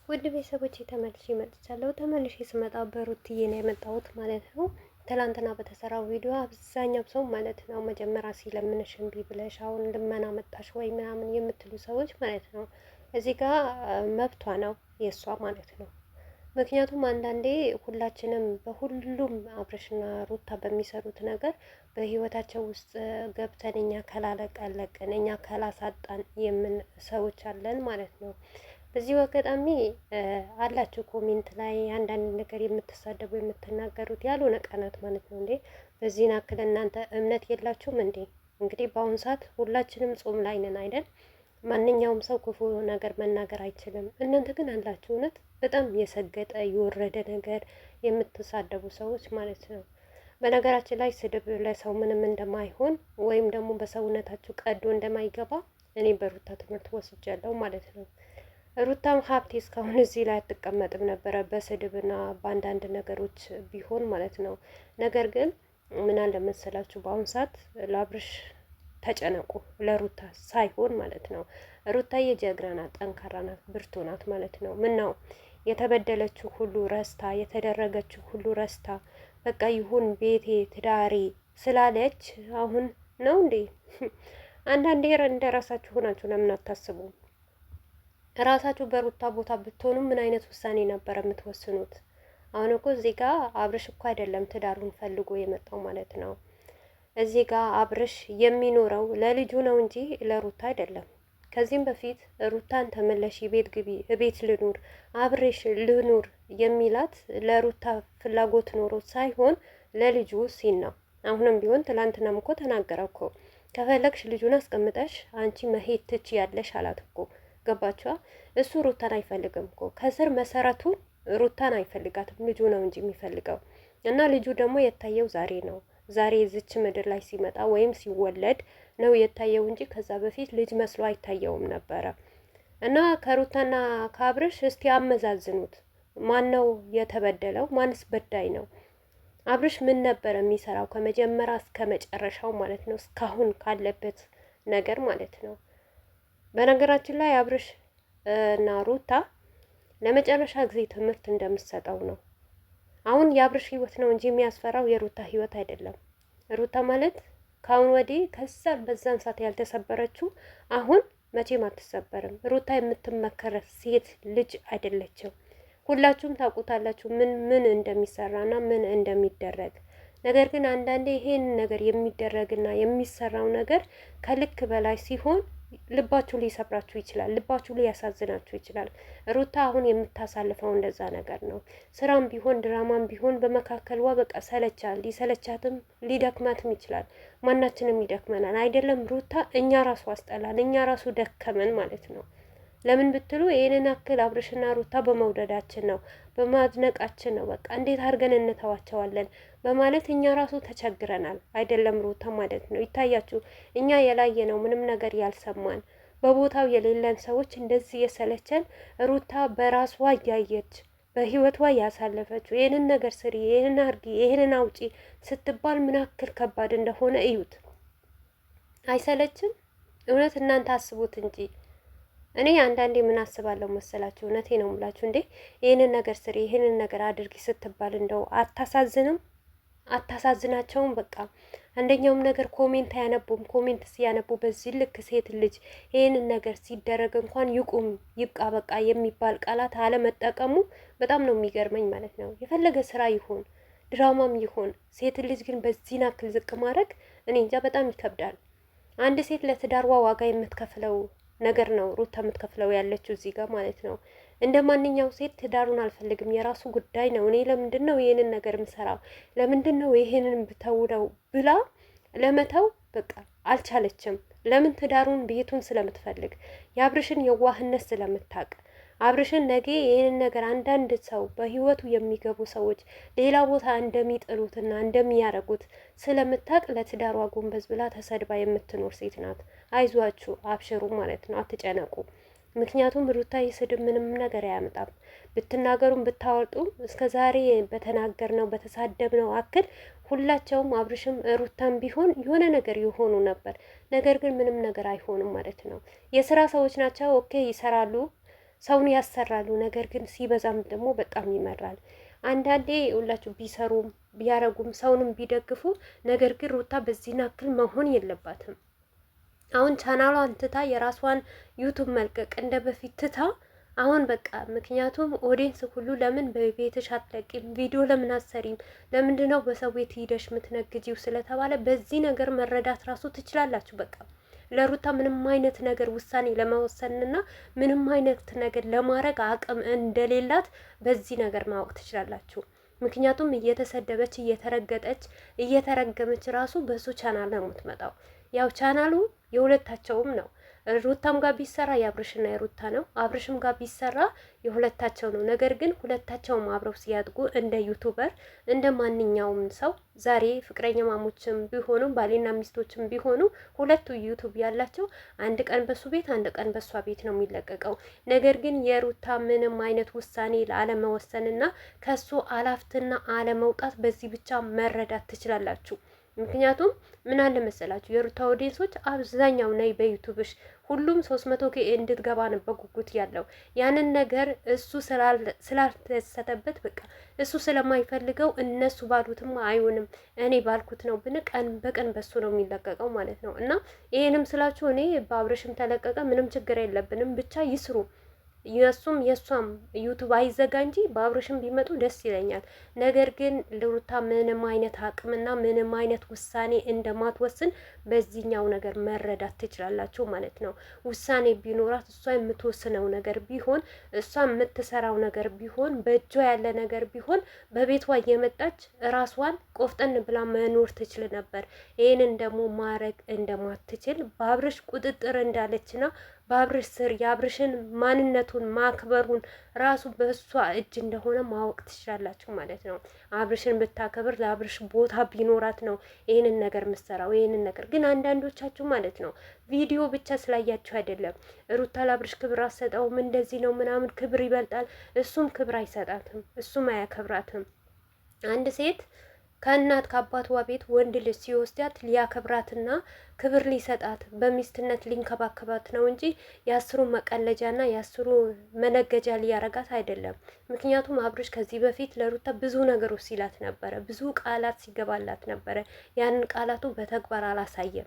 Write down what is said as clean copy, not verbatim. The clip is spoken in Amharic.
ውድ ቤተሰቦቼ ተመልሼ መጥቻለሁ። ተመልሼ ስመጣ በሩትዬ ነው የመጣሁት ማለት ነው። ትላንትና በተሰራው ቪዲዮ አብዛኛው ሰው ማለት ነው መጀመሪያ ሲለምንሽ እምቢ ብለሽ አሁን ልመና መጣሽ ወይ ምናምን የምትሉ ሰዎች ማለት ነው እዚህ ጋር መብቷ ነው የእሷ ማለት ነው። ምክንያቱም አንዳንዴ ሁላችንም በሁሉም አብረሽና ሩታ በሚሰሩት ነገር በህይወታቸው ውስጥ ገብተን እኛ ካላለቀለቅን እኛ ካላሳጣን የምን ሰዎች አለን ማለት ነው። በዚሁ አጋጣሚ አላችሁ ኮሜንት ላይ አንዳንድ ነገር የምትሳደቡ የምትናገሩት ያልሆነ ቀናት ማለት ነው እንዴ! በዚህን አክል እናንተ እምነት የላችሁም እንዴ? እንግዲህ በአሁኑ ሰዓት ሁላችንም ጾም ላይ ነን አይደል? ማንኛውም ሰው ክፉ ነገር መናገር አይችልም። እናንተ ግን አላችሁ እውነት በጣም የሰገጠ የወረደ ነገር የምትሳደቡ ሰዎች ማለት ነው። በነገራችን ላይ ስድብ ለሰው ምንም እንደማይሆን ወይም ደግሞ በሰውነታችሁ ቀዶ እንደማይገባ እኔ በሩታ ትምህርት ወስጃለሁ ማለት ነው። ሩታም ሀብቴ እስካሁን እዚህ ላይ አትቀመጥም ነበረ በስድብና በአንዳንድ ነገሮች ቢሆን ማለት ነው። ነገር ግን ምን አለ መሰላችሁ በአሁኑ ሰዓት ለአብርሽ ተጨነቁ፣ ለሩታ ሳይሆን ማለት ነው። ሩታዬ ጀግና ናት፣ ጠንካራ ናት፣ ብርቱ ናት ማለት ነው። ምን ነው የተበደለችው ሁሉ ረስታ የተደረገችው ሁሉ ረስታ በቃ ይሁን ቤቴ ትዳሬ ስላለች አሁን ነው እንዴ? አንዳንዴ እንደ ራሳችሁ ሆናችሁ ለምን አታስቡም? ራሳችሁ በሩታ ቦታ ብትሆኑ ምን አይነት ውሳኔ ነበር የምትወስኑት? አሁን እኮ እዚህ ጋር አብርሽ እኮ አይደለም ትዳሩን ፈልጎ የመጣው ማለት ነው። እዚህ ጋር አብርሽ የሚኖረው ለልጁ ነው እንጂ ለሩታ አይደለም። ከዚህም በፊት ሩታን ተመለሽ፣ ቤት ግቢ፣ ቤት ልኑር፣ አብርሽ ልኑር የሚላት ለሩታ ፍላጎት ኖሮ ሳይሆን ለልጁ ሲል ነው። አሁንም ቢሆን ትላንትናም እኮ ተናገረ እኮ ከፈለግሽ ልጁን አስቀምጠሽ አንቺ መሄድ ትችያለሽ አላት እኮ። ገባችኋ? እሱ ሩታን አይፈልግም እኮ ከስር መሰረቱ ሩታን አይፈልጋትም፣ ልጁ ነው እንጂ የሚፈልገው። እና ልጁ ደግሞ የታየው ዛሬ ነው። ዛሬ እዚች ምድር ላይ ሲመጣ ወይም ሲወለድ ነው የታየው እንጂ ከዛ በፊት ልጅ መስሎ አይታየውም ነበረ። እና ከሩታና ከአብርሽ እስቲ አመዛዝኑት። ማን ነው የተበደለው? ማንስ በዳይ ነው? አብርሽ ምን ነበር የሚሰራው ከመጀመሪያ እስከ መጨረሻው ማለት ነው፣ እስካሁን ካለበት ነገር ማለት ነው። በነገራችን ላይ አብርሽ እና ሩታ ለመጨረሻ ጊዜ ትምህርት እንደምትሰጠው ነው። አሁን የአብርሽ ህይወት ነው እንጂ የሚያስፈራው የሩታ ህይወት አይደለም። ሩታ ማለት ከአሁን ወዲህ ከዛን በዛን ሰዓት ያልተሰበረችው አሁን መቼም አትሰበርም። ሩታ የምትመከረ ሴት ልጅ አይደለችም። ሁላችሁም ታውቁታላችሁ ምን ምን እንደሚሰራና ምን እንደሚደረግ። ነገር ግን አንዳንዴ ይሄን ነገር የሚደረግና የሚሰራው ነገር ከልክ በላይ ሲሆን ልባችሁ ሊሰብራችሁ ይችላል። ልባችሁ ሊያሳዝናችሁ ይችላል። ሩታ አሁን የምታሳልፈው እንደዛ ነገር ነው። ስራም ቢሆን ድራማም ቢሆን በመካከልዋ በቃ ሰለቻል። ሊሰለቻትም ሊደክማትም ይችላል። ማናችንም ይደክመናል አይደለም ሩታ፣ እኛ ራሱ አስጠላን፣ እኛ ራሱ ደከመን ማለት ነው። ለምን ብትሉ ይሄንን አክል አብርሽና ሩታ በመውደዳችን ነው፣ በማድነቃችን ነው። በቃ እንዴት አድርገን እንተዋቸዋለን በማለት እኛ ራሱ ተቸግረናል። አይደለም ሩታ ማለት ነው። ይታያችሁ እኛ የላየ ነው ምንም ነገር ያልሰማን በቦታው የሌለን ሰዎች እንደዚህ የሰለቸን፣ ሩታ በራሷ እያየች በህይወቷ ያሳለፈችው ይህንን ነገር ስሪ፣ ይህንን አርጊ፣ ይህንን አውጪ ስትባል ምን ያክል ከባድ እንደሆነ እዩት። አይሰለችም? እውነት እናንተ አስቡት እንጂ እኔ አንዳንዴ ምን አስባለሁ መሰላችሁ? እውነቴ ነው የምላችሁ። እንዴ ይህንን ነገር ስሪ፣ ይህንን ነገር አድርጊ ስትባል እንደው አታሳዝንም? አታሳዝናቸውም? በቃ አንደኛውም ነገር ኮሜንት አያነቡም። ኮሜንት ሲያነቡ በዚህ ልክ ሴት ልጅ ይህንን ነገር ሲደረግ እንኳን ይቁም ይብቃ በቃ የሚባል ቃላት አለመጠቀሙ በጣም ነው የሚገርመኝ ማለት ነው። የፈለገ ስራ ይሁን ድራማም ይሁን ሴት ልጅ ግን በዚህ ናክል ዝቅ ማድረግ እኔ እንጃ በጣም ይከብዳል። አንድ ሴት ለትዳርዋ ዋጋ የምትከፍለው ነገር ነው ሩታ የምትከፍለው ያለችው እዚህ ጋር ማለት ነው። እንደ ማንኛው ሴት ትዳሩን አልፈልግም የራሱ ጉዳይ ነው፣ እኔ ለምንድን ነው ይሄንን ነገር ምሰራው፣ ለምንድን ነው ይሄንን ብተውለው ብላ ለመተው በቃ አልቻለችም። ለምን? ትዳሩን ቤቱን ስለምትፈልግ የአብርሽን የዋህነት ስለምታውቅ አብርሽን ነገ ይህንን ነገር አንዳንድ ሰው በህይወቱ የሚገቡ ሰዎች ሌላ ቦታ እንደሚጥሉትና እንደሚያረጉት ስለምታቅ ለትዳሯ ጎንበዝ ብላ ተሰድባ የምትኖር ሴት ናት። አይዟችሁ አብሽሩ ማለት ነው፣ አትጨነቁ። ምክንያቱም ሩታ የስድብ ምንም ነገር አያመጣም። ብትናገሩም ብታወጡም እስከ ዛሬ በተናገርነው በተሳደብነው አክል ሁላቸውም አብርሽም ሩታም ቢሆን የሆነ ነገር ይሆኑ ነበር። ነገር ግን ምንም ነገር አይሆኑም ማለት ነው። የስራ ሰዎች ናቸው። ኦኬ ይሰራሉ። ሰውን ያሰራሉ። ነገር ግን ሲበዛም ደግሞ በጣም ይመራል። አንዳንዴ ሁላችሁ ቢሰሩም ቢያረጉም ሰውንም ቢደግፉ፣ ነገር ግን ሩታ በዚህ ናክል መሆን የለባትም። አሁን ቻናሏን ትታ የራሷን ዩቱብ መልቀቅ እንደ በፊት ትታ አሁን በቃ ምክንያቱም ኦዲንስ ሁሉ ለምን በቤትሽ አትለቂም ቪዲዮ ለምን አትሰሪም ለምንድነው በሰው ቤት ሂደሽ ምትነግጂው ስለተባለ በዚህ ነገር መረዳት ራሱ ትችላላችሁ። በቃ ለሩታ ምንም አይነት ነገር ውሳኔ ለመወሰንና ምንም አይነት ነገር ለማድረግ አቅም እንደሌላት በዚህ ነገር ማወቅ ትችላላችሁ። ምክንያቱም እየተሰደበች እየተረገጠች እየተረገመች ራሱ በሱ ቻናል ነው የምትመጣው። ያው ቻናሉ የሁለታቸውም ነው። ሩታም ጋር ቢሰራ የአብርሽና የሩታ ነው። አብርሽም ጋር ቢሰራ የሁለታቸው ነው። ነገር ግን ሁለታቸውም አብረው ሲያድጉ እንደ ዩቱበር እንደ ማንኛውም ሰው ዛሬ ፍቅረኛ ማሞችም ቢሆኑ ባሌና ሚስቶችም ቢሆኑ ሁለቱ ዩቱብ ያላቸው አንድ ቀን በሱ ቤት አንድ ቀን በሷ ቤት ነው የሚለቀቀው። ነገር ግን የሩታ ምንም አይነት ውሳኔ ላለመወሰንና ከሱ አላፍትና አለመውጣት በዚህ ብቻ መረዳት ትችላላችሁ። ምክንያቱም ምን አለ መሰላችሁ የሩታ ኦዲየንሶች አብዛኛው ነይ በዩቱብሽ ሁሉም 300 ኬ እንድትገባ ነው በጉጉት ያለው። ያንን ነገር እሱ ስላልተሰተበት በቃ እሱ ስለማይፈልገው እነሱ ባሉትም አይሆንም እኔ ባልኩት ነው ብን ቀን በቀን በሱ ነው የሚለቀቀው ማለት ነው። እና ይሄንም ስላችሁ እኔ በአብረሽም ተለቀቀ ምንም ችግር የለብንም ብቻ ይስሩ። የእሱም የእሷም ዩቱብ አይዘጋ እንጂ በአብረሽም ቢመጡ ደስ ይለኛል። ነገር ግን ለሩታ ምንም አይነት አቅምና ምንም አይነት ውሳኔ እንደማትወስን በዚህኛው ነገር መረዳት ትችላላችሁ ማለት ነው። ውሳኔ ቢኖራት እሷ የምትወስነው ነገር ቢሆን እሷ የምትሰራው ነገር ቢሆን በእጇ ያለ ነገር ቢሆን በቤቷ እየመጣች ራሷን ቆፍጠን ብላ መኖር ትችል ነበር። ይህንን ደግሞ ማድረግ እንደማትችል በአብረሽ ቁጥጥር እንዳለችና በአብርሽ ስር የአብርሽን ማንነቱን ማክበሩን ራሱ በእሷ እጅ እንደሆነ ማወቅ ትችላላችሁ ማለት ነው። አብርሽን ብታከብር ለአብርሽ ቦታ ቢኖራት ነው ይህንን ነገር ምሰራው። ይህንን ነገር ግን አንዳንዶቻችሁ ማለት ነው ቪዲዮ ብቻ ስላያችሁ አይደለም። ሩታ ለአብርሽ ክብር አሰጠውም እንደዚህ ነው ምናምን ክብር ይበልጣል። እሱም ክብር አይሰጣትም፣ እሱም አያከብራትም። አንድ ሴት ከእናት ከአባቷ ቤት ወንድ ልጅ ሲወስዳት ሊያከብራትና ክብር ሊሰጣት በሚስትነት ሊንከባከባት ነው እንጂ የአስሩ መቀለጃና የአስሩ መነገጃ ሊያረጋት አይደለም። ምክንያቱም አብርሽ ከዚህ በፊት ለሩታ ብዙ ነገሮች ሲላት ነበረ፣ ብዙ ቃላት ሲገባላት ነበረ። ያንን ቃላቱ በተግባር አላሳየም።